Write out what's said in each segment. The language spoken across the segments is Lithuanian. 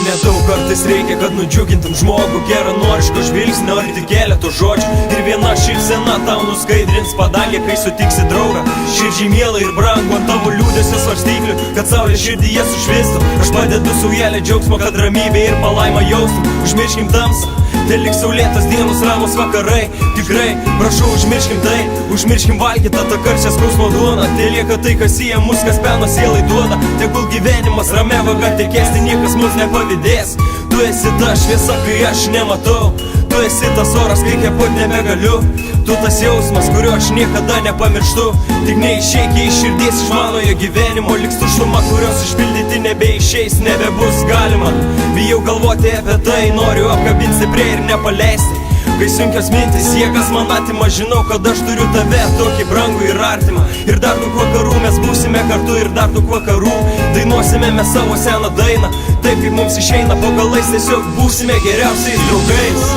Nedaug kartais reikia, kad nudžiugintum žmogų, geranoriško žvilgsnio ar tik keleto žodžių. Ir viena šypsena tau nuskaidrins padangę, kai sutiksi draugą. Širdžiai mielą ir brangų ant tavo liūdesio svarstyklių, kad saulė širdyje sušvistų. Aš padedu saujelę džiaugsmo, kad ramybė ir palaima jaustum. Užmirškim tamsą, te liks saulėtas dienos, ramus vakarai. Tikrai, prašau, užmirškim tai, užmirškim valgytą tą karčią skausmo duoną. Te lieka tai, kas sieja mus, kas peno sielai duoda. Tegul gyvenimas ramia vaga tekės, tai niekas mus nepavydės. Tu esi ta šviesa, kai aš nematau, tu esi tas oras, kai kvėpuot nebegaliu. Tu tas jausmas, kurio aš niekada nepamirštu. Tik neišeik iš širdies iš manojo gyvenimo, liks tuštuma, kurios išpildyti nebeišeis, nebebus galima. Bijau galvoti apie tai, noriu apkabinti stipriai ir nepaleisti. Kai sunkios mintis jėgas man atima, žinau, kad aš turiu tave tokį brangų ir artimą. Ir dar daug vakarų mes būsime kartu, ir dar daug vakarų dainuosime mes savo seną dainą. Taip kaip mums išeina po galais, tiesiog būsime geriausiais draugais.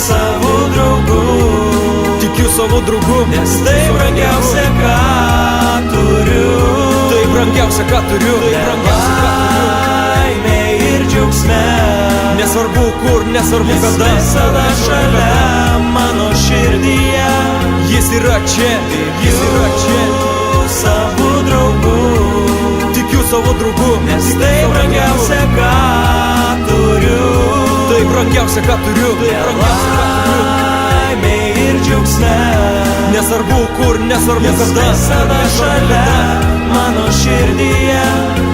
Savo draugų, tikiu savo draugu, nes tai brangiausia, ką turiu. Tai brangiausia, ką turiu, tai brangiausia, ką turiu. Laimė ir džiaugsme, nesvarbu kur, nesvarbu kada, visada šalia mano širdyje. Jis yra čia, jis yra čia. Savo draugų, tikiu savo draugu, nes tai brangiausia, ką turiu. Tai brangiausia, ką turiu, tai brangiausia, ką turiu. Laimė ir džiaugsme, nesvarbu kur, nesvarbu kada, visada šalia mano širdyje.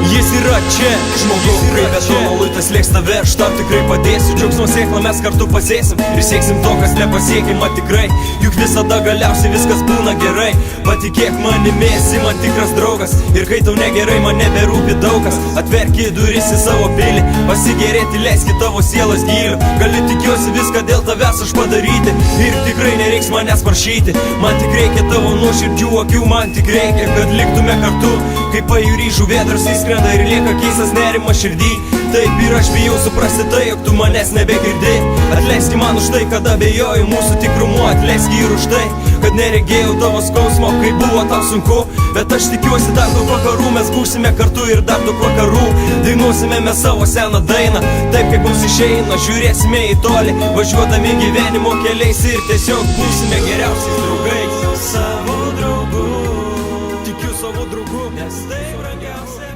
Jis yra čia, žmogau, prie betono luitas lėks tave, aš tau tikrai padėsiu. Džiaugsmo sėklą mes kartu pasėsim ir sieksim to, kas nepasiekima tikrai. Juk visada galiausiai viskas būna gerai. Patikėk manimi, esi man tikras draugas. Ir kai tau negerai, man neberūpi daugas. Atverki duris į savo pilį, pasigėrėti leiski tavo sielos gilių. Gali tikiuosi viską dėl tavęs aš padaryti, ir tikrai nereiks manęs prašyti. Man tik reikia tavo nuoširdžių akių, man tik reikia, kad liktume kartu. Kaip pajūry žuvėdras įskrenda ir lieka keistas nerimas širdį. Taip ir aš bijau suprasti tai, jog tu manęs nebegirdi. Atleiski man už tai, kad abejoju mūsų tikrumu. Atleiski ir už tai, kad neregėjau tavo skausmo, kai buvo tau sunku. Bet aš tikiuosi dar daug vakarų mes būsime kartu, ir dar daug vakarų dainuosime mes savo seną dainą. Taip kaip mums išeina, žiūrėsime į tolį, važiuodami gyvenimo keliais, ir tiesiog būsime geriausiais draugais. Savo draugų, tikiu savo draugu, nes tai brangiausia.